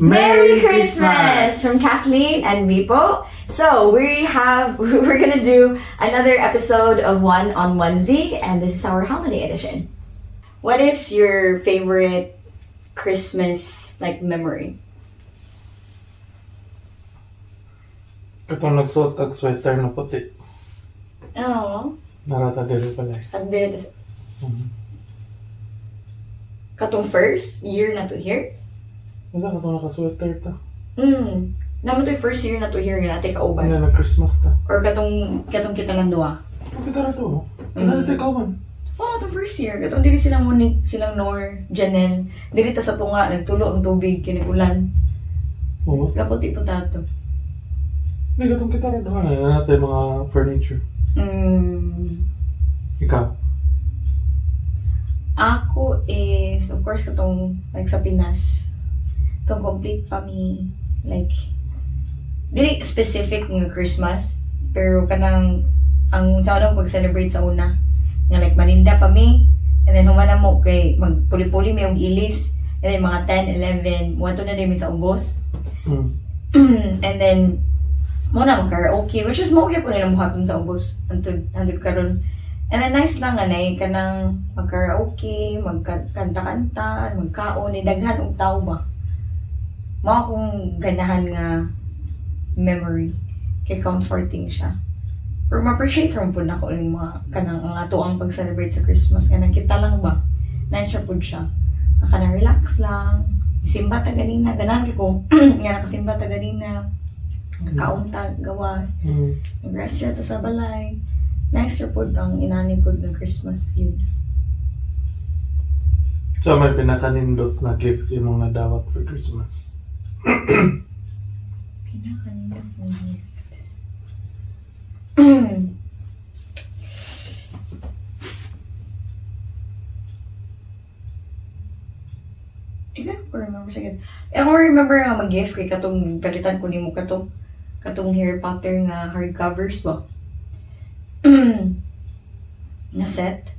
Merry Christmas from Kathleen and Bipo. So we're gonna do another episode of One on Onesie, and this is our holiday edition. What is your favorite Christmas memory? Katong nagsuot og sweater na puti. Oh, Narata dili pala eh. as did it katong first year na to here. Masa katong naka-sweater ta? Naman to first year na to here nga natin kauban. Ano na Christmas ta? Or katong kita lang duwa. Ang kita na to. Ano na kauman? Oh, the first year. Katong dili silang Monique, silang Nor, Janelle. Dili ta sa tunga, nagtulo ang tubig, kinikulan. Oo. Kaputi po tato. Hindi katong kita na doon. Ano natin mga furniture? Ikaw? Ako is, of course, katong sa Pinas. Itong complete pa mi, dili specific ng Christmas, pero kanang, ang sa unang pag-celebrate sa una, nga maninda pa mi, and then humana mo kay magpuli-puli may yung ilis, and then mga 10, 11, muwato na din mi sa ubos. And then, muna mag-karaoke, which is mo okay po nila muhaton sa ubos, hantod karon. And then nice lang anay kanang mag-karaoke, magkanta-kanta, magkaon, daghan og tao ba. Mao akong ganahan nga memory, kay comforting siya. Pero ma-appreciate rin po na ko yung mga kanang ang ato ang pag-celebrate sa Christmas, kanang kita lang ba, nice ra po siya. Kanang relax lang, simba ta ganina, ganahan ko nga nakasimba ta ganina. Kaunta, gawas, nag-rest ta sa balay. Nice po ang inani po ng Christmas yun. So may pinakanindot na gift yung mga nadawat for Christmas. Pinakanindot na gift. Ikaw ko remember sa gift. Ako remember nga mag-gift kay katong palitan ko nimo katong Harry Potter nga hardcovers ba? Na set.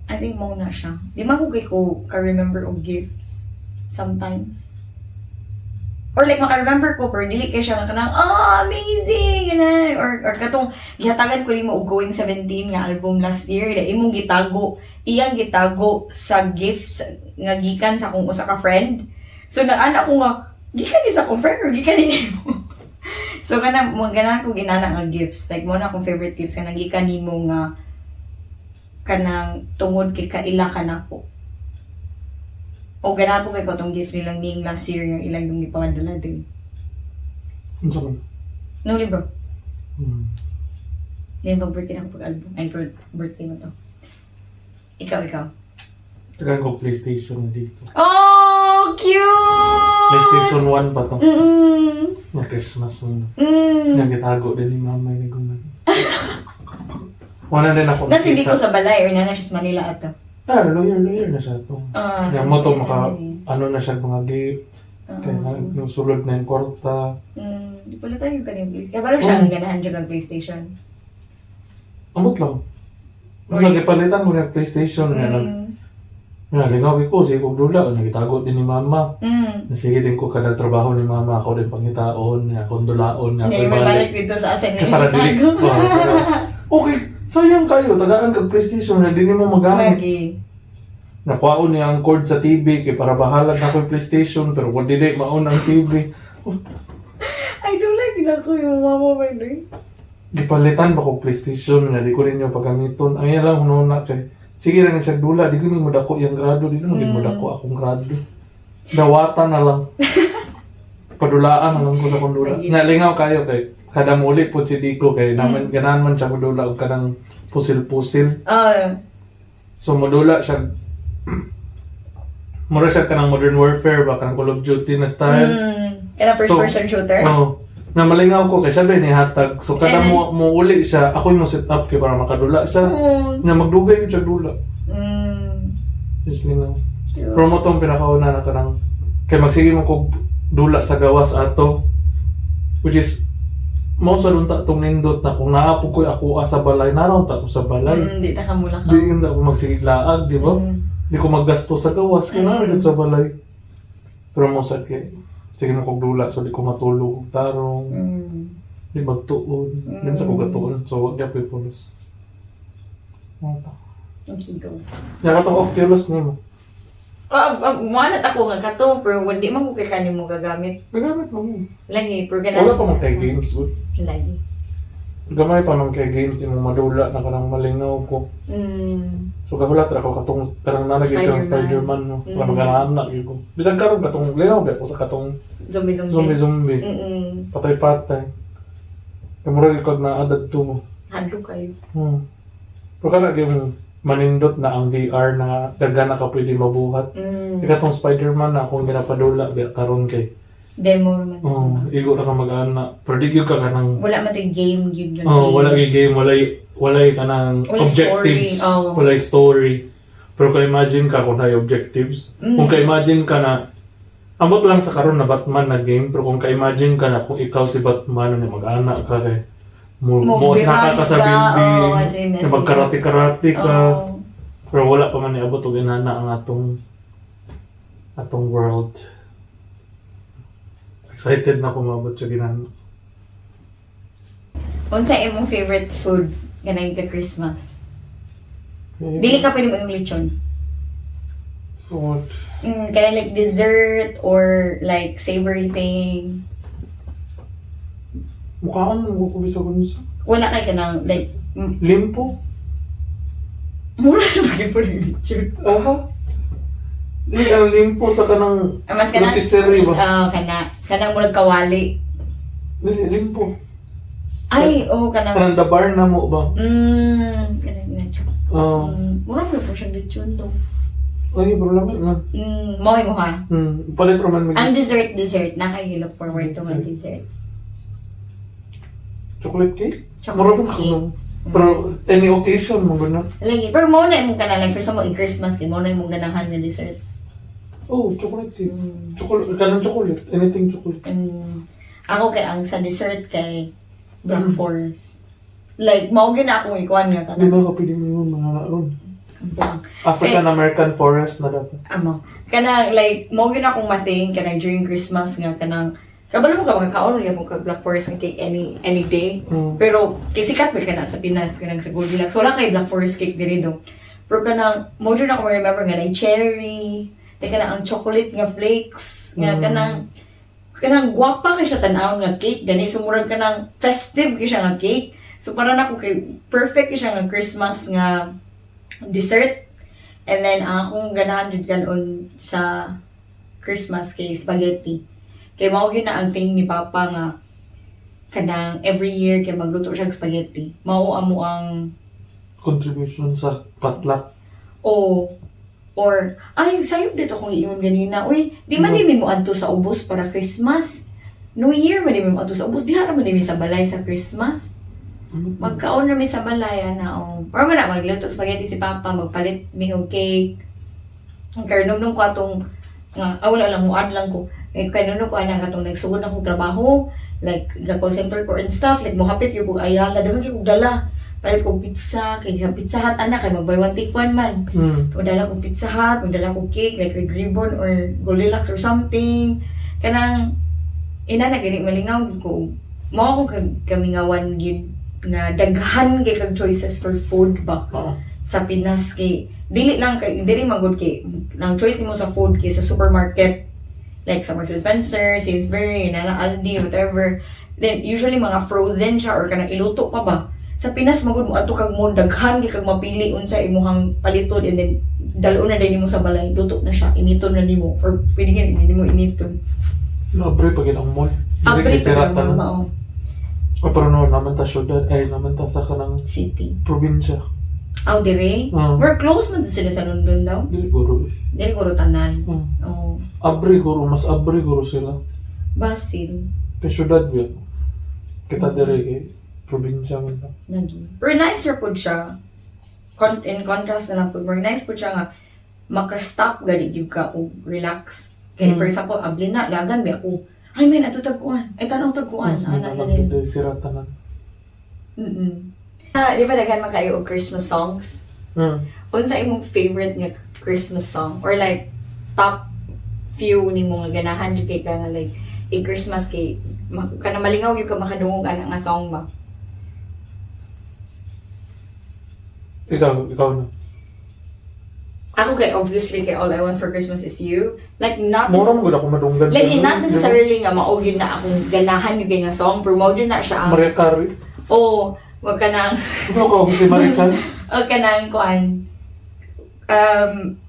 I think mo na siya. Di magugay ko ka-remember og gifts sometimes. Or maka-remember ko pero dili kay siya nga kanang amazing ganun. Or katong gihatagan ko nimo og Going 17 nga album last year, da imong iyang gitago sa gifts nga gikan sa akong usa ka friend. So naan ako nga gikan ni sa akong friend or gikan ni nimo. So kanang mga ganan ko ginana nga gifts. Mo na akong favorite gifts kanang gikan nimo nga kanang tungod kay kaila ka nako. O ganan ko kay katong gift nilang ning last year nga ilang yung ipapadala din. Ano sa man? Snowy bro. Yan bang birthday na ko pag-album? Ay, for birthday mo to. Ikaw. Tagaan ko PlayStation na dito. Oh, cute! PlayStation 1 pa to. Na Christmas mo. Mm. Nagitago din ni mama yung guman. Wala din ako Nasa hindi ko sa balay or nana siya sa Manila ato. Lawyer na siya to. Sa Yung mo to Manila. ano na siya mga gift. Kaya nung sulod na yung kwarta. Di pala tayo kanibig. Kaya parang siya ang ganahan dyan ng PlayStation. Amot lang. Basta gipalitan mo na PlayStation nga lingaw ko sige kog dula nagitago din ni mama. Sige din ko kada trabaho ni mama ako din pangitaon nga akong dulaon nga Hindi, may balik dito sa asin kaya para dili. Okay, sayang kayo tagaan kag PlayStation na di mo magamit. Lagi. Nakuhaon niya ang cord sa TV kay para bahalag na ko yung PlayStation pero kung dili maon ang TV. I don't like na ko yung mama may doon. Gipalitan ba ko PlayStation nga di ko rin yung pagamiton. Ang yan lang hununa kay sige rin siya dula, di ko ni mo dako yung grado, di ko mo dako akong grado. Dawata na lang. Padulaan na lang ko sa kong dula. Nalingaw kayo kay kada muli po si Dico kay naman ganahan man siya modula og kanang pusil-pusil. So modula siya mura siya kanang Modern Warfare ba kanang Call of Duty na style. Kaya first person shooter? Oo. Na malingaw ko kay sabi ni hatag. So kada mo uli siya, ako yung set up kay para makadula siya. Na magdugay yung siya dula. Just lingaw. Pero mo tong pinakauna na kanang kay magsige mo kog dula sa gawas ato. Which is mo sa lunta tong nindot na kung naapog ko ako sa balay, naraw ta ko sa balay. Di ta ka mula ka. Di hindi ako magsiglaag, di ba? Di ko maggasto sa gawas, kaya sa balay. Pero mo sa kay, sige mo kog dula, so di ko matulog og tarong, di magtuon, din sa kog gatuon, so wag gyud pulos. Okay, go. Ya katong Oculus nimo. Muanat ako nga kato, pero hindi man ko kay kanin mo gagamit. Gagamit mo. Lagi, pero Wala ganun. pa man kay games, good. Lagi. Gamay pa man kay games, di mo madula na kanang malingaw ko. So kagulat ra ko katong karang nalagay ka ng Spider-Man no. Para magana gyud ko. Bisag karon katong lingaw ba ko sa katong Zombie. zombie. Patay-patay. Kamura gyud kag na adad to mo. Hadlo kayo. Pero kana yung manindot na ang VR na daghan na ka pwede mabuhat. Ikatong Spider-Man na akong ginapadula biya karon kay. Demo naman. Igo ra ka mag-ana. Pero di gyud ka kanang Wala man to yung game, yun lang. wala kay game, wala kanang Wala objectives, story, wala story. Pero ka-imagine ka kung may objectives. Kung ka-imagine ka na, ambot lang sa karon na Batman na game, pero kung ka-imagine ka na kung ikaw si Batman na mag-anak ka kay, mo saka ka sa building, na magkarati-karati ka. Pero wala pa man niabot o ginana ang atong world. Excited na kumabot sa ginana. Unsa imong favorite food ganay ka Christmas? Dili ka pwede mo yung lechon. What? Kinda like dessert or like savory thing. Mukhaan mo ko bisa ko nisa. Wala kay kanang like Limpo? mura na bagay po ng lechon. Aha. Di ang limpo sa kanang Mas kanang rotisserie ba? kanang murag kawali. Dili, limpo. Ay, kanang Kanang dabar na mo ba? kanang lechon. Oo. Mura na po siyang lechon daw. Ay, bro lang man. Maway mo ha. Palit roman Ang mag dessert, nakaka-look forward to my dessert. chocolate cake? Chocolate Mura ba cake. ka? Pero any occasion mo ba na? Lagi, pero mo na imong kanang for sa mo in Christmas kay mo na imong ganahan nga dessert. Oh, chocolate cake. Chocolate, kanang chocolate. Anything chocolate. Ako kay ang sa dessert kay Black Forest. Like, mao gina akong ikuan nga Hindi kanang na ka pwede mo yun, mga naroon. blank. African-American forest na dapat. Amo. Kanang like mao gina akong mating kanang during Christmas nga kanang kabalo mo ka makakaon niya kung kag Black Forest nga cake any day. Pero kay sikat ba kana sa Pinas kanang sa Goldilocks. Wala kay Black Forest cake diri do. Pero kanang mo dyan ako remember nga na cherry, kanang ang chocolate nga flakes, nga kanang gwapa kay siya tan-aw nga cake gani sumurag kanang festive kay siya nga cake. So para nako kay perfect kay siya nga Christmas nga dessert. And then akong ganahan jud kanon sa Christmas kay spaghetti. Kay mao gyud na ang thing ni Papa nga kanang every year kay magluto siya og spaghetti. Mao amo ang Contribution sa potluck. or ay sayop dito kung iyon ganina. Uy, di man ni mo adto sa ubos para Christmas. New Year man ni mo adto sa ubos. Diha ra man ni sa balay sa Christmas. Magkaon na mi sa balay na or man na magluto og spaghetti si Papa, magpalit mi og cake. Ang karnong ko atong nga wala lang muad lang ko. Kay nuno ko ana katong nagsugod akong trabaho, like call center ko and stuff, like mohapit yung kong ayala, dagan yung dala. Palit kong pizza, kay Pizza Hut ana kay mag buy one take one man. Magdala kong Pizza Hut, magdala kong cake like red ribbon or Goldilocks or something. Kanang ina na gani malingaw ko. Mao ko kamingawan gyud nga daghan kay kag choices for food ba sa Pinas kay dili magud kay nang choice mo sa food kay sa supermarket like sa Marks and Spencer, Sainsbury, Aldi, whatever. Then usually mga frozen siya or kanang iluto pa ba. Sa Pinas magud mo adto kag mo daghan kay kag mapili unsa imong paliton and then dalo na din nimo sa balay luto na siya initon na nimo or pwede gyud nimo initon. Abre pag ang mall. Abre Sirat pa na. mao. Pero no, naman ta syudad, ay naman ta sa kanang City. probinsya. Aw dire? We're close man sila sa London daw. Dili guro. Dili ko tanan. Abre guro, mas abre guro sila. Basil. Kay syudad biya. Kita dire kay probinsya man ta. Lagi. Pero nicer po siya. In contrast na lang po, more nice po siya nga maka-stop gali gyud ka o relax. Kaya for example, abli na, lagan ba ako. Ay, may natutagkuan. Ay, tanong tagkuan. Anak na rin. Siratanan. Di ba daghan man kayo og Christmas songs? Unsa imong favorite nga Christmas song? Or like, top few ni mo nga ganahan jud kay ka nga like Christmas kay kana malingaw gyud ka makadungog ana nga song ba. Ikaw na. Ako kay obviously kay All I Want for Christmas Is You. Like not Mura mo ako madunggan. like not necessarily nga mao gyud na akong ganahan yung kay nga song, pero mao gyud na siya ang Maria Carey. oh, wag ka nang Ito ko si Marichan. wag ka nang kuan.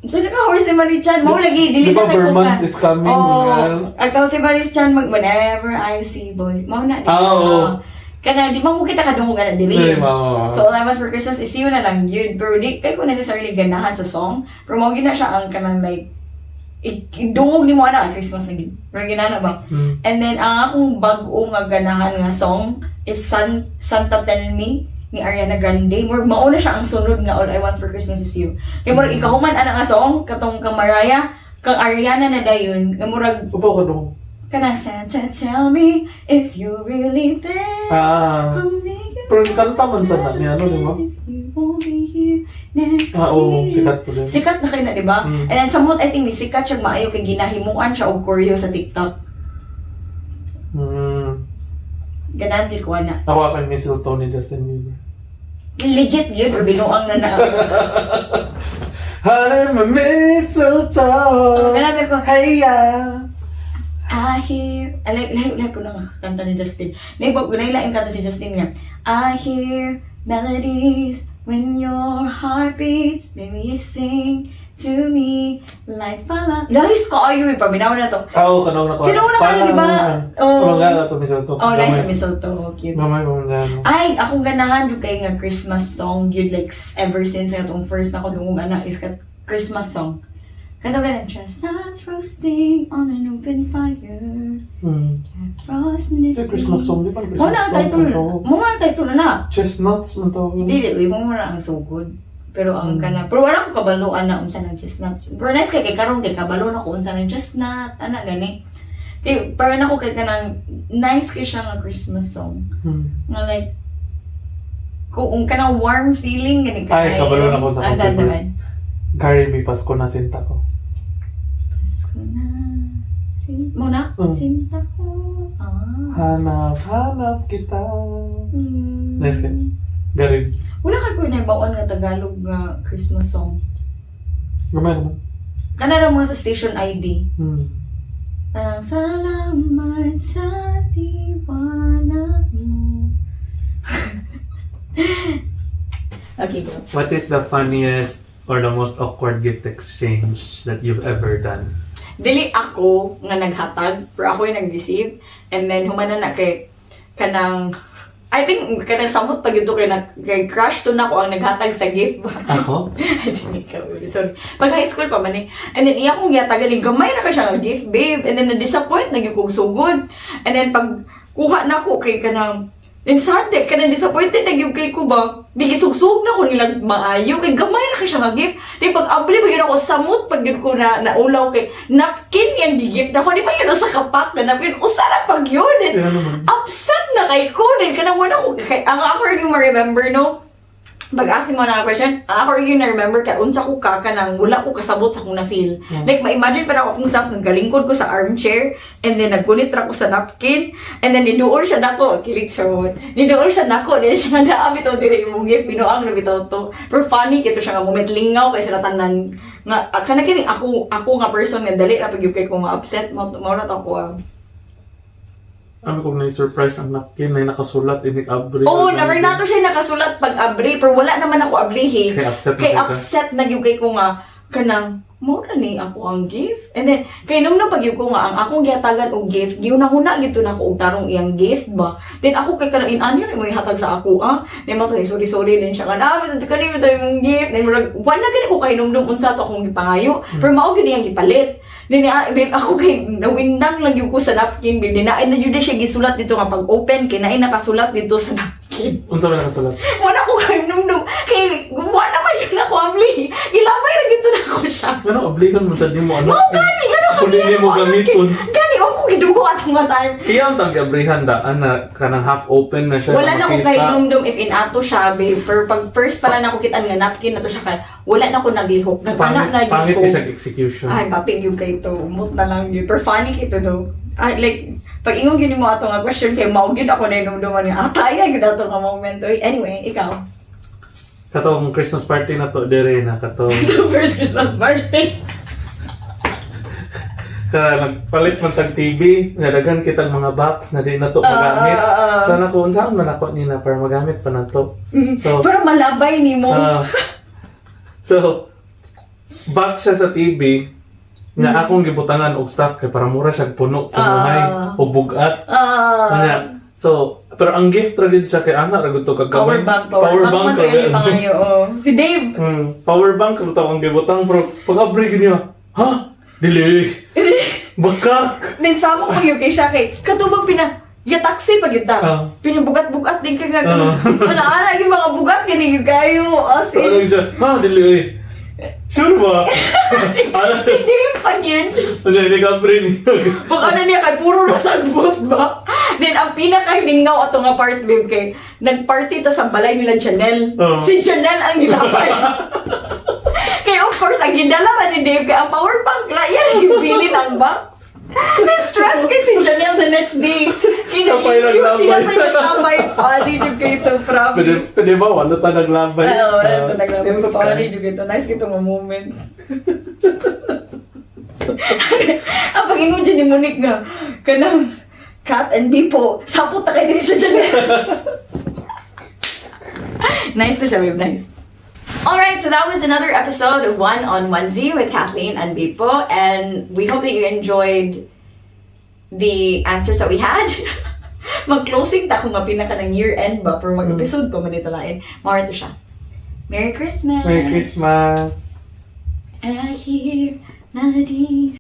So naka si Marichan, mo lagi dili Di na ba kay Vermont is coming? Oh, ikaw si Marichan mag whenever I see boys. Mao na. Oo. Kana di mo kita kadungog ana diri. Di ba? So All I Want for Christmas Is You na lang yun. Pero di kay ko necessarily ganahan sa song. Pero mao gyud na siya ang kanang like dungog ni mo ana Christmas na gid. Pero ginana ba? And then ang akong bag-o nga ganahan nga song is Santa Tell Me ni Ariana Grande. Mao na siya ang sunod nga All I Want for Christmas Is You. Kay murag ikahuman ana nga song katong kang Mariah, kang Ariana na dayon. Nga murag Upo ka dong. kana Santa tell me if you're really there. I'll make you Pero kanta man sa na niya, ano, di ba? if you won't be here next Oo, year. sikat po din. Sikat na kayo na, di ba? And then samot, I think, ni sikat siya maayo kay ginahimuan siya og choreo sa TikTok. Ganan di ko na. Ako akan mistletoe ni Justin Bieber. Legit yun, or binuang na na. Honey, my mistletoe. Ganan ko, Hey, I hear, like ko lang kanta ni Justin. Nailaing kanta si Justin nga. I hear melodies when your heart beats, baby you sing to me like fala. Nice kayo eh, paminaw na to. Oo, kanong nakuha. Kinauna ka na, di ba? Oo. Ano nga ito, mistletoe. Oh, nice na mistletoe, cute. Mamay mo dyan. Ay, akong ganahan yung kay nga Christmas song, yun like ever since nga itong first na ko nung ana is Christmas song. Kanta ka na, chestnuts roasting on an open fire. Frosting It's a Christmas song, di ba? Mo na ang title na. Mo na ang title na. Chestnuts, man tawag yun. Dili, mo na ang so good. Pero ang kana, pero wala ko kabaluan na unsa ng chestnuts. Pero nice kay karon kay kabalo na ko unsa ng chestnut, ana gani. Kay para na ko kay kanang nice kay siya nga Christmas song. Nga like kung kanang warm feeling gani Ay, kabalo na ko sa Anda naman. Carrie B. Pasko na sinta ko. Pasko na. Muna, sinta ko. Hanap kita. Nice kay. Gary. Wala kay ko na bawon nga Tagalog nga Christmas song. Gamay naman. Kana ra mo sa station ID. Ang salamat sa liwanag mo. Okay, go. What is the funniest or the most awkward gift exchange that you've ever done? Dili ako nga naghatag, pero ako yung nag-receive. And then, humana na kay kanang, I think, kanang samot pag ito kay crush to na ko ang naghatag sa gift ba? Ako? Sorry. Pag high school pa man eh. And then, iya kong yatagan, gamay na ka siya nga gift, babe. And then, na-disappoint, naging kong sugod. And then, pag kuha na ko kay kanang, then Sunday, ka na disappointed na yung kay ko ba? Bigisugsug na ko nilang maayo, kay gamay na ka siya nga gift. Di pag abli, pag yun ako samot, pag yun ko na naulaw kay napkin yung gift na ko, di ba yun sa kapak na napkin, usa na pag yun. Upset na kay ko, din ka na wala ko, ang ako yung ma-remember, no? Pag-ask mo na question, ako yung na-remember ka, unsa ko nang wala ko kasabot sa kong na-feel. Like, ma-imagine pa na ako kung saan nagkalingkod ko sa armchair, and then nagkunit ra ko sa napkin, and then niduol siya nako, kilit siya mo. Niduol siya nako, then siya nga naabit o dire yung gift, binuang na bitaw to. Pero funny, kito siya nga moment, lingaw kay sila tanan. Nga, kanakining ako nga person nga dali na pag yung kay ko ma-upset, mauna to ako Ano kung na-surprise ang napkin na nakasulat in Abri? Oo, never na to siya nakasulat pag abri, pero wala naman ako ablihi. Kay upset na yung kay ko nga, kanang, mura ni ako ang gift. And then, kay nung napag ko nga, ang akong gihatagan og gift, gihuna gito na ako og tarong iyang gift ba. Then ako kay kanang inanyo na mo ihatag sa ako, Then mato sorry din siya nga, kanimo to yung gift. Then wala gani ko kay nung unsa to akong gipangayo, pero mao gid iyang gipalit. Then ako kay nawindang lang yung ko sa napkin, baby. Na jud siya gisulat dito nga pag open kay naay nakasulat dito sa napkin. Unsa ba nakasulat? Wala ko kay nung kay wala man yun ako abli. Ilabay ra gito na ako siya. Ano obligan mo sa di mo ano? Gani Kung hindi mo gamiton. Gani ako gidugo atong mga time. Iyang tag-abrihan daan na kanang half open na siya. Wala na ko makita. kay Dumdum if in ato siya, babe. Pero pag first pala na ko kitaan nga napkin na to siya kay, wala na ko naglihok. Nagpanak na Pangit ko. siya execution. Ay, batik yung kay ito. Umot na lang yun. Pero funny kito do. Ay, like, pag ingong yun mo ato nga question kay maugin ako na inumduman nga. Ataya yun ato nga moment. Anyway, ikaw. Katong Christmas party na to, dire na katong... The first Christmas party. Kaya nagpalit man tag TV, nadagan kitang mga box na di na to magamit. So nakuha saan man ako nina para magamit pa na to. So, Pero malabay ni mo. so box siya sa TV nga akong gibutangan og staff kay para mura siya puno kunuhay o bugat. Kanya. So, pero ang gift ra gid siya kay ana ra gud to kag Power bank man to yung pangayo. Si Dave. Power bank ra to ang gibutang pero pag-abri gid niya. Ha? Dili. Bakak. Then sama ko yung kay siya kay katubang taxi pag yun pinabugat-bugat din ka nga. Ana yung mga bugat ganing kayo. As So, ano in, siya? Ha? Dili. Sure ba? Ano? si Dave pag yun. Ano, hindi ka bring. Pag ano niya kay puro nasagbot ba? Then ang pinakahilingaw ato nga part babe kay nagparty ta sa balay nila Chanel. Si Chanel ang nilapay. Kaya of course ang gidala ra ni Dave kay ang power bank la yan yung bilin ang box. Na-stress kay si Chanel the next day. Sabay naglambay. Sila pa naglambay. Pali yung kayo ito, promise. Pwede ba? Wala ta naglambay. Wala ta naglambay. Pali yung kayo ito. Nice kayo itong moment. Ang pag-ingon dyan ni Monique nga, kanang Kat and Bipo, sapot na kayo din sa Chanel. Nice to siya, babe. Nice. Alright, so that was another episode of One on Onesie with Kathleen and Bipo, and we hope that you enjoyed the answers that we had. Mag-closing ta kung mapinaka ng year-end ba, pero mag-episode pa man ito lain. Mawar to siya. Merry Christmas! Merry Christmas! I hear melodies.